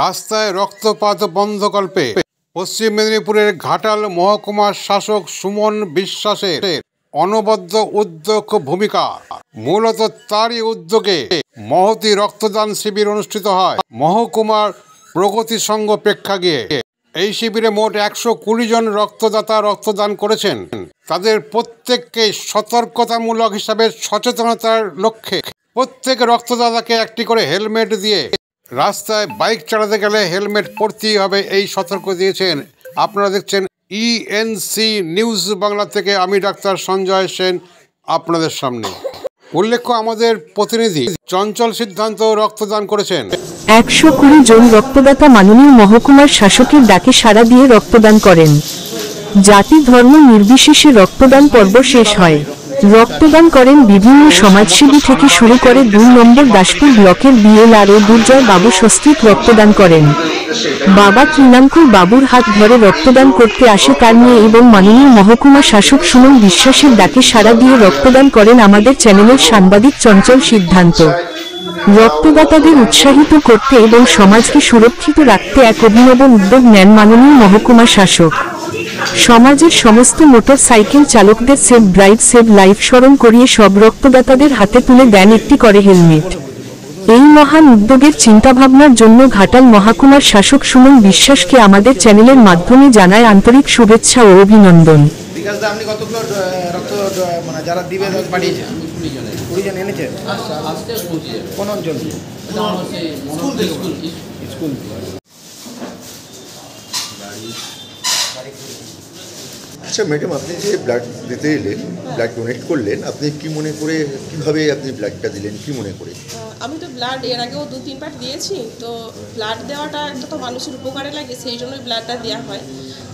রাস্তায় রক্তপাত বন্ধকল্পে পশ্চিম মেদিনীপুরের ঘাটাল মহকুমার শাসক সুমন বিশ্বাসের অনবদ্য উদ্যোগ ভূমিকা। মূলত তারই উদ্যোগে মহতী রক্তদান শিবির অনুষ্ঠিত হয় মহকুমার প্রগতি সংঘ প্রেক্ষাগৃহে। এই শিবিরে মোট 120 জন রক্তদাতা রক্তদান করেছেন। তাদের প্রত্যেককে সতর্কতামূলক হিসাবে সচেতনতার লক্ষ্যে প্রত্যেক রক্তদাতাকে একটি করে হেলমেট দিয়ে রাস্তায় বাইক চালাতে গেলে হেলমেট পরতেই হবে, এই সতর্ক দিয়েছেন। আপনারা দেখছেন ইএনসি নিউজ বাংলা থেকে, আমি ডাক্তার সঞ্জয় সেন আপনাদের সামনে। উল্লেখ্য, আমাদের প্রতিনিধি চঞ্চল সিদ্ধান্ত রক্তদান করেছেন। 120 জন রক্তদাতা মাননীয় মহকুমার শাসকের ডাকে সাড়া দিয়ে রক্তদান করেন। জাতি ধর্ম নির্বিশেষে রক্তদান পর্ব শেষ হয়। রক্তদান করেন বিভিন্ন সমাজসেবী থেকে শুরু করে 2 নম্বর দাসপুর ব্লকের বিএলআরও দুর্জয় বাবু স্বস্তিক রক্তদান করেন। বাবা তৃণাঙ্কুর বাবুর হাত ধরে রক্তদান করতে আসে তার মেয়ে এবং মাননীয় মহকুমা শাসক সুমন বিশ্বাসের ডাকে সাড়া দিয়ে রক্তদান করেন আমাদের চ্যানেলের সাংবাদিক চঞ্চল সিদ্ধান্ত। রক্তদাতাদের উৎসাহিত করতে এবং সমাজকে সুরক্ষিত রাখতে এক অভিনব উদ্যোগ নেন মাননীয় মহকুমা শাসক। সমাজের সমস্ত মোটর সাইকেল চালকদের সেভ ড্রাইভ সেভ লাইফ স্মরণ করিয়ে সব রক্তদাতাদের হাতে তুলে দেন একটি করে হেলমেট। এই মহান উদ্যোগের চিন্তাভাবনার জন্য ঘাটাল মহকুমার শাসক সুমন বিশ্বাসকে আমাদের চ্যানেলের মাধ্যমে জানায় আন্তরিক শুভেচ্ছা ও অভিনন্দন। আচ্ছা ম্যাডাম, আপনি যে ব্লাড দিতে এলেন, ব্লাড ডোনেট করলেন, আপনি কি মনে করে, কিভাবে আপনি ব্লাডটা দিলেন, কি মনে করে? আমি তো ব্লাড এর আগেও 2-3 বার দিয়েছি, তো ব্লাড দেওয়াটা একটা তো মানুষের উপকারে লাগে, সেই জন্যই ব্লাডটা দেওয়া হয়।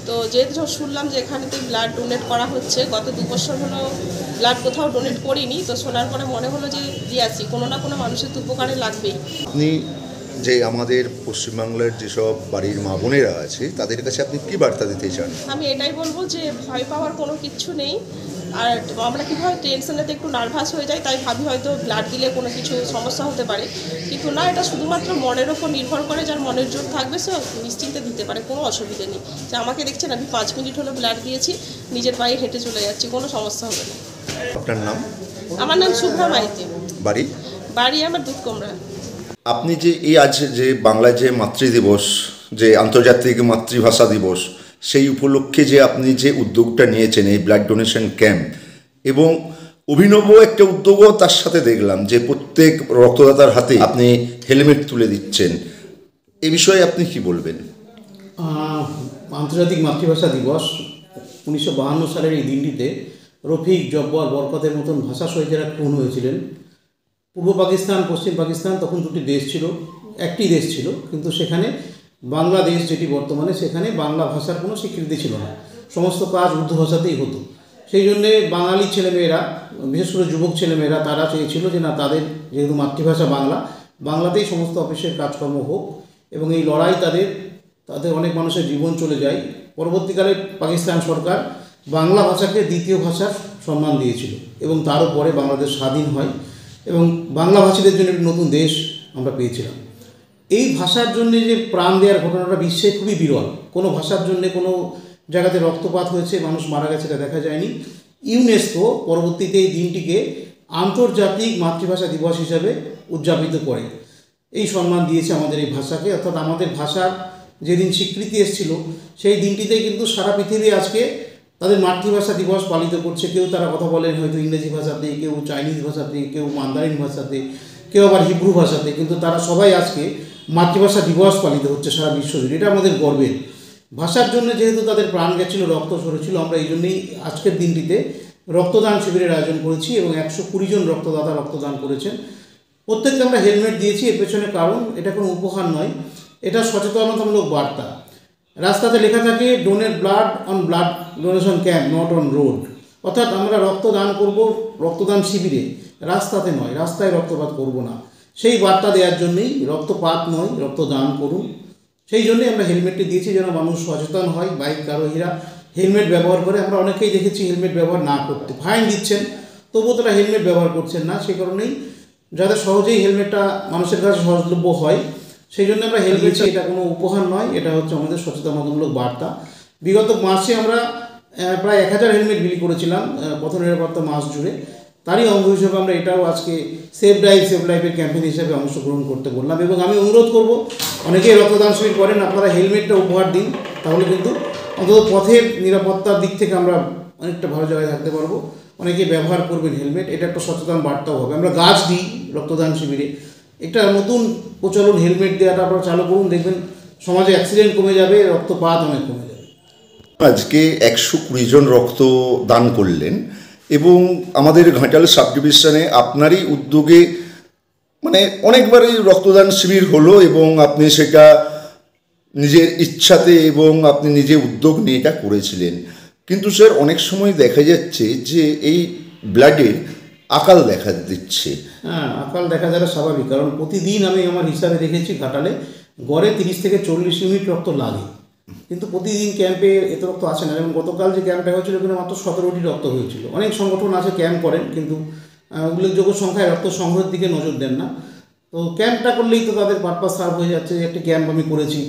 তো যেহেতু শুনলাম যে এখানেতে ব্লাড ডোনেট করা হচ্ছে, গত 2 বছর হলো ব্লাড কোথাও ডোনেট করিনি, তো শোনার পরে মনে হলো যে দিয়ে আসি, কোনো না কোনো মানুষের তো উপকারে লাগবেই। আপনি যে আমাদের পশ্চিমবাংলার যেসব বাড়ির মা বোনেরা আছে তাদের কাছে আপনি কি বার্তা দিতে চান? আমি এটাই বলবো যে ভয় পাওয়ার কোনো কিছু নেই। আর আমরা কীভাবে টেনশনেতে একটু নার্ভাস হয়ে যাই, তাই ভাবি হয়তো ব্লাড দিলে কোনো কিছু সমস্যা হতে পারে, কিন্তু না, এটা শুধুমাত্র মনের ওপর নির্ভর করে। যার মনের জোর থাকবে সে নিশ্চিন্তে দিতে পারে, কোনো অসুবিধে নেই। যে আমাকে দেখছেন, আমি 5 মিনিট হলো ব্লাড দিয়েছি, নিজের পায়ে হেঁটে চলে যাচ্ছি, কোনো সমস্যা হবে না। আপনার নাম? আমার নাম শুভ্রা মাইতি। বাড়ি আমার দুধকুমড়া। আপনি যে এই আজ যে বাংলায় যে মাতৃদিবস, যে আন্তর্জাতিক মাতৃভাষা দিবস, সেই উপলক্ষে যে আপনি যে উদ্যোগটা নিয়েছেন, এই ব্লাড ডোনেশন ক্যাম্প, এবং অভিনব একটা উদ্যোগও তার সাথে দেখলাম যে প্রত্যেক রক্তদাতার হাতে আপনি হেলমেট তুলে দিচ্ছেন, এ বিষয়ে আপনি কি বলবেন? আন্তর্জাতিক মাতৃভাষা দিবস 1952 সালের এই দিনটিতে রফিক, জব্বর, বরকতের মতন ভাষা শহীদেরা খুন হয়েছিলেন। পূর্ব পাকিস্তান, পশ্চিম পাকিস্তান, তখন 2টি দেশ ছিল, একটি দেশ ছিল, কিন্তু সেখানে বাংলাদেশ যেটি বর্তমানে, সেখানে বাংলা ভাষার কোনো স্বীকৃতি ছিল না, সমস্ত কাজ উর্দু ভাষাতেই হতো। সেই জন্যে বাঙালি ছেলেমেয়েরা, বিশেষ করে যুবক ছেলেমেয়েরা, তারা চেয়েছিল যে না, তাদের যেহেতু মাতৃভাষা বাংলা, বাংলাতেই সমস্ত অফিসের কাজকর্ম হোক, এবং এই লড়াই তাদের অনেক মানুষের জীবন চলে যায়। পরবর্তীকালে পাকিস্তান সরকার বাংলা ভাষাকে দ্বিতীয় ভাষার সম্মান দিয়েছিল, এবং তারও পরে বাংলাদেশ স্বাধীন হয় এবং বাংলা ভাষীদের জন্য একটি নতুন দেশ আমরা পেয়েছিলাম। এই ভাষার জন্য যে প্রাণ দেওয়ার ঘটনাটা বিশ্বে খুবই বিরল। কোনো ভাষার জন্য কোনো জায়গাতে রক্তপাত হয়েছে, মানুষ মারা গেছে, এটা দেখা যায়নি। ইউনেস্কো পরবর্তীতে এই দিনটিকে আন্তর্জাতিক মাতৃভাষা দিবস হিসাবে উদযাপিত করে, এই সম্মান দিয়েছে আমাদের এই ভাষাকে। অর্থাৎ আমাদের ভাষার যেদিন স্বীকৃতি এসেছিল, সেই দিনটিতে কিন্তু সারা পৃথিবী আজকে তাদের মাতৃভাষা দিবস পালিত করছে। কেউ তারা কথা বলেন হয়তো ইংরেজি ভাষাতে, কেউ চাইনিজ ভাষাতে, কেউ মান্দারিন ভাষাতে, কেউ আবার হিব্রু ভাষাতে, কিন্তু তারা সবাই আজকে মাতৃভাষা দিবস পালিত হচ্ছে সারা বিশ্বজুড়ে। এটা আমাদের গর্বের। ভাষার জন্য যেহেতু তাদের প্রাণ গেছিল, রক্ত ঝরেছিল, আমরা এই জন্যই আজকের দিনটিতে রক্তদান শিবিরের আয়োজন করেছি, এবং 120 জন রক্তদাতা রক্তদান করেছেন। প্রত্যেককে আমরা হেলমেট দিয়েছি, এর পেছনে কারণ এটা কোনো উপহার নয়, এটা সচেতনতামূলক বার্তা। রাস্তাতে লেখা থাকে donate blood on blood donation camp, not on road. অর্থাৎ আমরা রক্তদান করব রক্তদান শিবিরে, রাস্তাতে নয়, রাস্তায় রক্তপাত করব না। সেই বার্তা দেওয়ার জন্যই, রক্তপাত নয়, রক্তদান করুন, সেই জন্যই আমরা হেলমেটটি দিয়েছি, যেন মানুষ সচেতন হয়। বাইক আরোহীরা হেলমেট ব্যবহার করে, আমরা অনেকেই দেখেছি হেলমেট ব্যবহার না করতে, ফাইন দিচ্ছেন, তবুও তারা হেলমেট ব্যবহার করছেন না। সেই কারণেই যাতে সহজেই হেলমেটটা মানুষের কাছে সহজলভ্য হয়, সেই জন্য আমরা হেলমেট, এটা কোনো উপহার নয়, এটা হচ্ছে আমাদের সচেতনতামূলক বার্তা। বিগত মাসে আমরা প্রায় 1000 হেলমেট বিলি করেছিলাম পথ নিরাপত্তা মাস জুড়ে। তারই অঙ্গ হিসেবে আমরা এটাও আজকে সেফ ড্রাইভ সেফ লাইফের ক্যাম্পেইন হিসেবে অংশগ্রহণ করতে বললাম। এবং আমি অনুরোধ করব, অনেকেই রক্তদান শিবির করেন, আপনারা হেলমেটটা উপহার দিন, তাহলে কিন্তু অন্তত পথের নিরাপত্তার দিক থেকে আমরা অনেকটা ভালো জায়গায় থাকতে পারবো। অনেকেই ব্যবহার করবেন হেলমেট, এটা একটা সচেতন বার্তাও হবে। আমরা গাছ দিই রক্তদান শিবিরে, একটা নতুন প্রচলন হেলমেট দেওয়াটা আপনারা চালু করুন, দেখবেন সমাজে অ্যাক্সিডেন্ট কমে যাবে, রক্তপাত অনেক কমে যাবে। আজকে 120 জন রক্ত দান করলেন এবং আমাদের ঘাটাল সাব ডিভিশনে আপনারই উদ্যোগে মানে অনেকবারই রক্তদান শিবির হলো এবং আপনি সেটা নিজের ইচ্ছাতে এবং আপনি নিজে উদ্যোগ নিয়ে এটা করেছিলেন। কিন্তু স্যার অনেক সময় দেখা যাচ্ছে যে এই ব্লাডের আকাল দেখা দিচ্ছে। হ্যাঁ, আকাল দেখা যাবে স্বাভাবিক, কারণ প্রতিদিন আমি আমার হিসাবে দেখেছি ঘাটালে গড়ে 30 থেকে 40 ইউনিট রক্ত লাগে, কিন্তু প্রতিদিন ক্যাম্পে এত রক্ত আসে না। যেমন গতকাল যে ক্যাম্পটা হয়েছিল ওখানে মাত্র 17টি রক্ত হয়েছিল। অনেক সংগঠন আছে ক্যাম্প করেন, কিন্তু উল্লেখযোগ্য সংখ্যায় রক্ত সংগ্রহের দিকে নজর দেন না। তো ক্যাম্পটা করলেই তো তাদের পারপাস সার্ভ হয়ে যাচ্ছে, একটি ক্যাম্প আমি করেছি,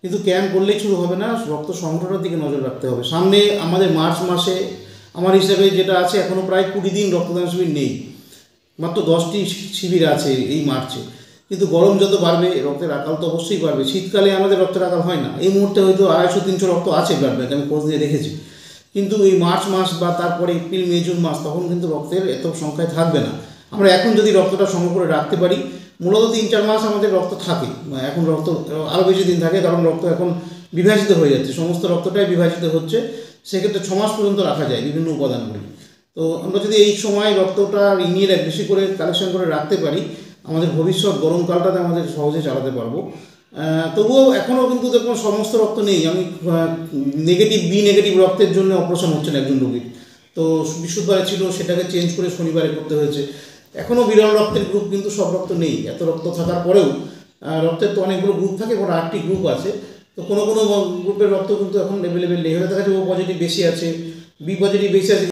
কিন্তু ক্যাম্প করলেই শুরু হবে না, রক্ত সংগ্রহের দিকে নজর রাখতে হবে। সামনে আমাদের মার্চ মাসে আমার হিসাবে যেটা আছে, এখনও প্রায় 20 দিন রক্তদান শিবির নেই, মাত্র 10টি শিবির আছে এই মার্চে। কিন্তু গরম যত বাড়বে রক্তের আকাল তো অবশ্যই বাড়বে। শীতকালে আমাদের রক্তের আকাল হয় না, এই মুহূর্তে হয়তো 250-300 রক্ত আছে ব্লাড ব্যাংক, আমি খোঁজ দিয়ে দেখেছি। কিন্তু এই মার্চ মাস বা তারপরে এপ্রিল মে জুন মাস, তখন কিন্তু রক্তের এত সংখ্যায় থাকবে না। আমরা এখন যদি রক্তটা সংগ্রহ করে রাখতে পারি, মূলত 3-4 মাস আমাদের রক্ত থাকে, এখন রক্ত আরও বেশি দিন থাকে, কারণ রক্ত এখন বিভাজিত হয়ে যাচ্ছে, সমস্ত রক্তটাই বিভাজিত হচ্ছে। সেক্ষেত্রে 6 মাস পর্যন্ত রাখা যায় বিভিন্ন উপাদানগুলি। তো আমরা যদি এই সময় রক্তটা নিয়ে বেশি করে কালেকশন করে রাখতে পারি, আমাদের ভবিষ্যৎ গরমকালটাতে আমাদের সহজে চালাতে পারবো। তবুও এখনও কিন্তু দেখুন সমস্ত রক্ত নেই। আমি বি নেগেটিভ রক্তের জন্য অপারেশন হচ্ছেন একজন রোগীর, তো বৃহস্পতিবারে ছিল, সেটাকে চেঞ্জ করে শনিবারে করতে হয়েছে। এখনও বিরল রক্তের গ্রুপ, কিন্তু সব রক্ত নেই। এত রক্ত থাকার পরেও রক্তের তো অনেকগুলো গ্রুপ থাকে, এবং 8টি গ্রুপ আছে। তো কোনো কোনো গ্রুপের রক্ত কিন্তু এখন অ্যাভেলেবেল নেই, হয়তো দেখা যাচ্ছে ও পজিটিভ বেশি আছে, বি পজিটিভ বেশি আছে।